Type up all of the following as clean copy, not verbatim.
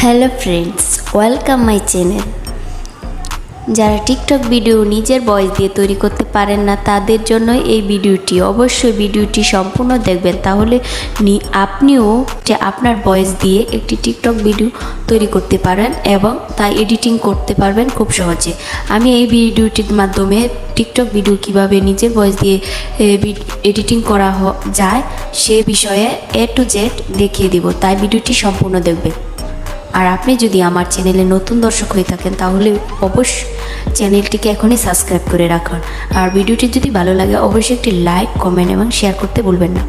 Hello friends, welcome my channel. যারা TikTok video নিজের voice দিয়ে তৈরি করতে পারেন না, তাদের জন্য এই ভিডিওটি। অবশ্যই ভিডিওটি সম্পূর্ণ দেখবেন, তাহলে আপনিও আপনার ভয়েস দিয়ে একটি টিকটক ভিডিও তৈরি করতে পারেন এবং তাই এডিটিং করতে পারবেন খুব সহজে। আমি এই ভিডিওটির মাধ্যমে টিকটক ভিডিও কিভাবে নিজের ভয়েস দিয়ে এডিটিং করা যায় সে বিষয়ে A to Z দেখিয়ে দিব, তাই ভিডিওটি সম্পূর্ণ দেখবেন। আর আপনি যদি আমার চ্যানেলে নতুন দর্শক হয়ে থাকেন তাহলে অবশ্যই চ্যানেলটিকে এখনই সাবস্ক্রাইব করে রাখুন। আর ভিডিওটি যদি ভালো লাগে অবশ্যই একটি লাইক, কমেন্ট এবং শেয়ার করতে ভুলবেন না।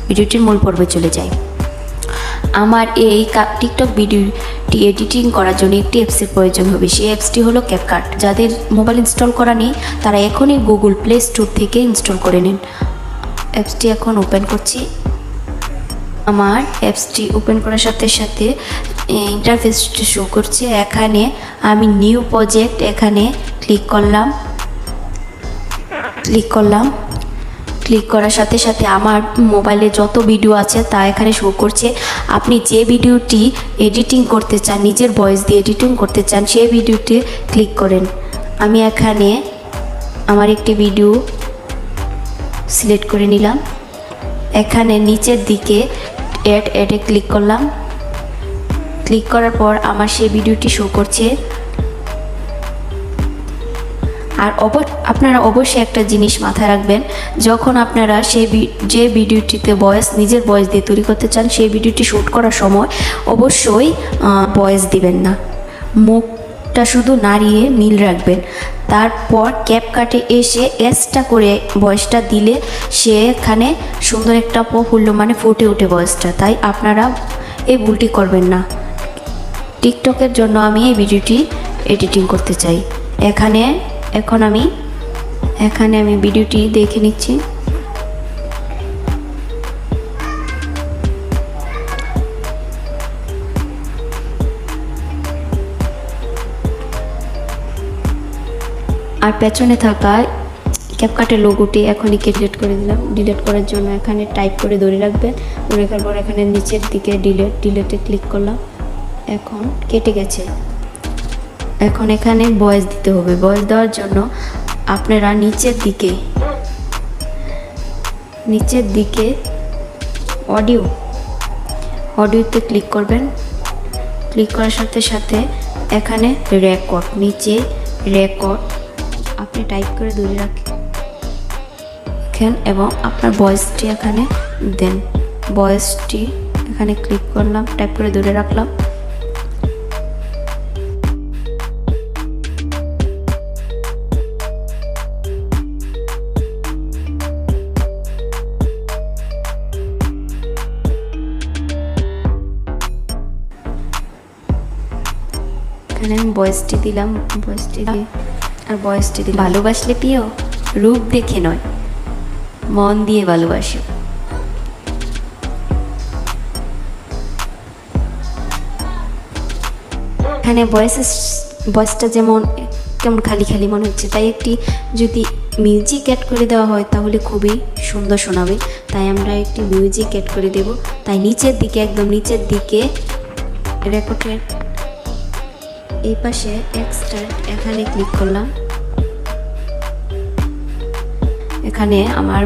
ভিডিওটির মূল পর্বে চলে যাই। আমার এই টিকটক ভিডিওটি এডিটিং করার জন্য একটি অ্যাপসের প্রয়োজন হবে। সেই অ্যাপসটি হলো ক্যাপকাট। যাদের মোবাইল ইনস্টল করা নেই তারা এখনই গুগল প্লে স্টোর থেকে ইনস্টল করে নিন। অ্যাপসটি এখন ওপেন করছি। আমার অ্যাপসটি ওপেন করার সাথে সাথে ইন্টারফেসটি শো করছে। এখানে আমি নিউ প্রজেক্ট এখানে ক্লিক করার সাথে সাথে আমার মোবাইলে যত ভিডিও আছে তা এখানে শো করছে। আপনি যে ভিডিওটি এডিটিং করতে চান, নিজের ভয়েস দিয়ে এডিটিং করতে চান, সেই ভিডিওটি ক্লিক করেন। আমি এখানে আমার একটি ভিডিও সিলেক্ট করে নিলাম। এখানে নিচের দিকে অ্যাডে ক্লিক করলাম। ক্লিক করার পর আমার সেই ভিডিওটি শো করছে। আর আপনারা অবশ্যই একটা জিনিস মাথায় রাখবেন, যখন আপনারা যে ভিডিওটিতে নিজের ভয়েস দিয়ে তৈরি করতে চান সেই ভিডিওটি শ্যুট করার সময় অবশ্যই ভয়েস দিবেন না, মুখটা শুধু নাড়িয়ে নীল রাখবেন। তারপর ক্যাপকাটে এসে এসটা করে ভয়েসটা দিলে সেখানে সুন্দর একটা প্রফুল্ল ফুটে ওঠে ভয়েসটা। তাই আপনারা এই ভুলটি করবেন না। টিকটকের জন্য আমি এই ভিডিওটি এডিটিং করতে চাই। এখন আমি ভিডিওটি দেখে নিচ্ছি। আর পেছনে থাকা ক্যাপকাটের লোগোটি এখনই ডিলিট করে দিলাম। ডিলিট করার জন্য এখানে টাইপ করে ধরে রাখবেন। ধরে রাখার পর এখানে নিচের দিকে ডিলিটে ক্লিক করলাম। এখন কেটে গেছে। এখন এখানে ভয়েস দিতে হবে। ভয়েস দেওয়ার জন্য আপনারা নিচের দিকে অডিওতে ক্লিক করবেন। ক্লিক করার সাথে সাথে এখানে নিচে রেকর্ড আপনি টাইপ করে ধরে রাখেন এবং আপনার ভয়েসটি এখানে দেন। ভয়েসটি এখানে ক্লিক করলাম, টাইপ করে ধরে রাখলাম। এখানে আমি ভয়েসটি দিলাম। ভালোবাসলে প্রিয়, রূপ দেখে নয়, মন দিয়ে ভালোবাসো। এখানে ভয়েসটা যেমন কেমন খালি খালি মনে হচ্ছে, তাই একটি যদি মিউজিক অ্যাড করে দেওয়া হয় তাহলে খুবই সুন্দর শোনাবে। তাই আমরা একটি মিউজিক অ্যাড করে দেব। তাই একদম নিচের দিকে রেকর্ডের এই পাশে এক্সট্রাক্ট এখানে ক্লিক করলাম। এখানে আমার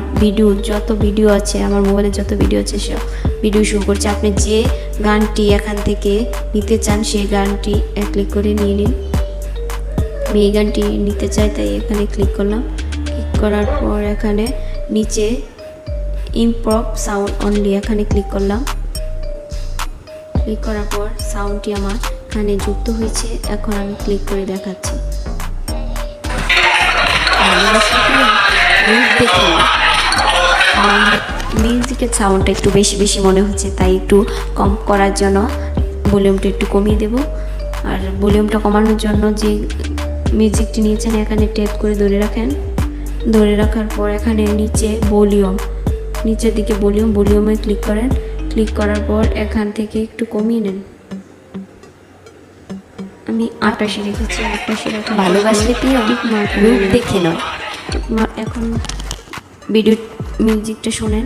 যত ভিডিও আছে, আমার মোবাইলে যত ভিডিও আছে সব ভিডিও শো করছে। আপনি যে গানটি এখান থেকে নিতে চান সেই গানটি ক্লিক করে নিয়ে নিন। আমি এই গানটি নিতে চাই তাই এখানে ক্লিক করলাম। ক্লিক করার পর এখানে নিচে ইমপ্রভ সাউন্ড অনলি এখানে ক্লিক করলাম। ক্লিক করার পর সাউন্ডটি আমার এখানে যুক্ত হয়েছে। এখন আমি ক্লিক করে দেখাচ্ছি। মিউজিকের সাউন্ডটা একটু বেশি মনে হচ্ছে, তাই একটু কম করার জন্য ভলিউমটা একটু কমিয়ে দেব। আর ভলিউমটা কমানোর জন্য যে মিউজিকটি নিয়েছেন এখানে ট্যাপ করে ধরে রাখেন। ধরে রাখার পর এখানে নিচের দিকে ভলিউমে ক্লিক করেন। ক্লিক করার পর এখান থেকে একটু কমিয়ে নেন। আমি 88 রেখেছি। 88 ভালোবাসলে প্রিয়, রূপ দেখে নয়। এখন ভিডিও মিউজিকটা শোনেন।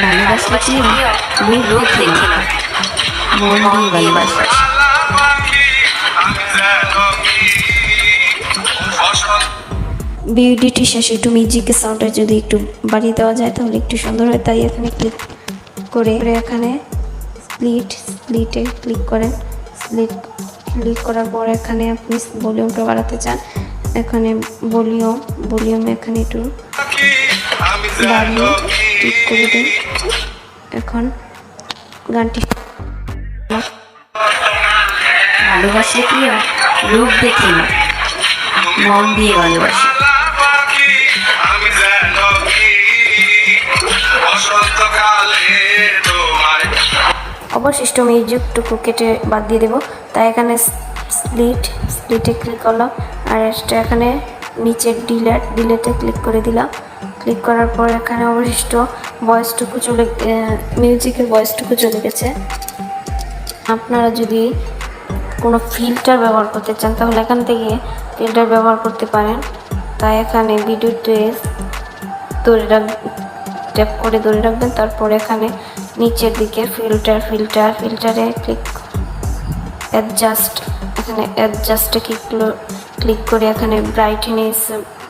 ভালোবাসলে কি রূপ দেখে না, মন দিয়ে ভালোবাসে। ভিডিওটি শেষে একটু মিউজিকের সাউন্ডটা যদি একটু বাড়িয়ে দেওয়া যায় তাহলে একটু সুন্দর হয়। তাই এখানে ক্লিক করে এখানে স্প্লিটে ক্লিক করেন। ক্লিক করার পর এখানে আপনি ভলিউমটা বাড়াতে চান, এখানে ভলিউম এখানে একটু বাড়িয়ে ক্লিক করে দিন। এখন গানটি ভালোবাসলে কি রূপ দেখে না, মন দিয়ে ভালোবাসে। অবশিষ্ট মিউজিকটুকু কেটে বাদ দিয়ে দেবো। তাই এখানে স্প্লিটে ক্লিক করলাম, আর এখানে নিচে ডিলেটে ক্লিক করে দিলাম। ক্লিক করার পর এখানে অবশিষ্ট মিউজিকের ভয়েসটুকু চলে গেছে। আপনারা যদি কোনো ফিল্টার ব্যবহার করতে চান তাহলে এখান থেকে ফিল্টার ব্যবহার করতে পারেন। তাই এখানে ভিডিওতে ট্যাপ করে ধরে রাখবেন, তারপর এখানে নিচের দিকে ফিল্টারে অ্যাডজাস্টে ক্লিক করে এখানে ব্রাইটনেস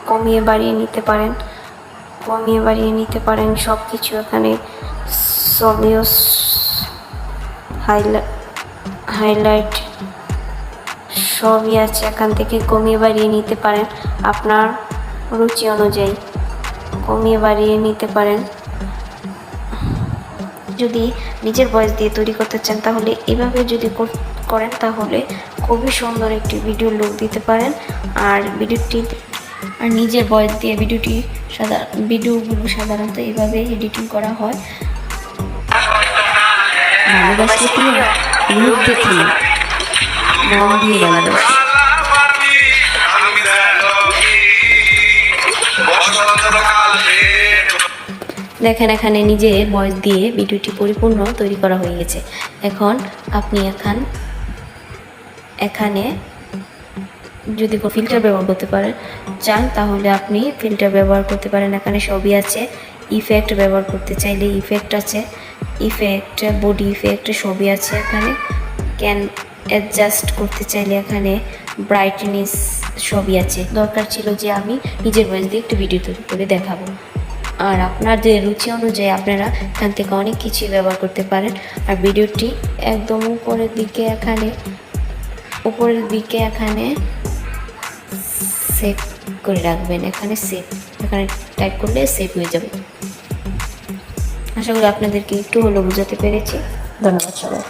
কমিয়ে বাড়িয়ে নিতে পারেন সব কিছু। এখানে সলিউস হাইলাইট সবই আছে, এখান থেকে কমিয়ে বাড়িয়ে নিতে পারেন আপনার রুচি অনুযায়ী কমিয়ে বাড়িয়ে নিতে পারেন। যদি নিজের ভয়েস দিয়ে তৈরি করতে চান তাহলে এভাবে যদি করেন তাহলে খুবই সুন্দর একটি ভিডিও লুক দিতে পারেন। আর নিজের ভয়েস দিয়ে ভিডিওগুলো সাধারণত এভাবে এডিটিং করা হয়। ভালোবাসলে কি রূপ দেখে না, মন দিয়ে ভালোবাসে। দেখেন এখানে নিজের ভয়েস দিয়ে ভিডিওটি পরিপূর্ণ তৈরি করা হয়ে গেছে। এখন আপনি এখানে যদি ফিল্টার ব্যবহার করতে চান তাহলে আপনি ফিল্টার ব্যবহার করতে পারেন। এখানে সবই আছে। ইফেক্ট ব্যবহার করতে চাইলে ইফেক্ট আছে, বডি ইফেক্ট সবই আছে। এখানে অ্যাডজাস্ট করতে চাইলে এখানে ব্রাইটনেস সবই আছে। দরকার ছিল যে আমি নিজের ভয়েস দিয়ে একটু ভিডিও তৈরি করে দেখাবো। আর আপনাদের রুচি অনুযায়ী আপনারা এখান থেকে অনেক কিছুই ব্যবহার করতে পারেন। আর ভিডিওটি একদম উপরের দিকে এখানে সেভ করে রাখবেন। এখানে টাইপ করলে সেভ হয়ে যাবে। আশা করি আপনাদেরকে একটু হলেও বোঝাতে পেরেছি। ধন্যবাদ সবাই।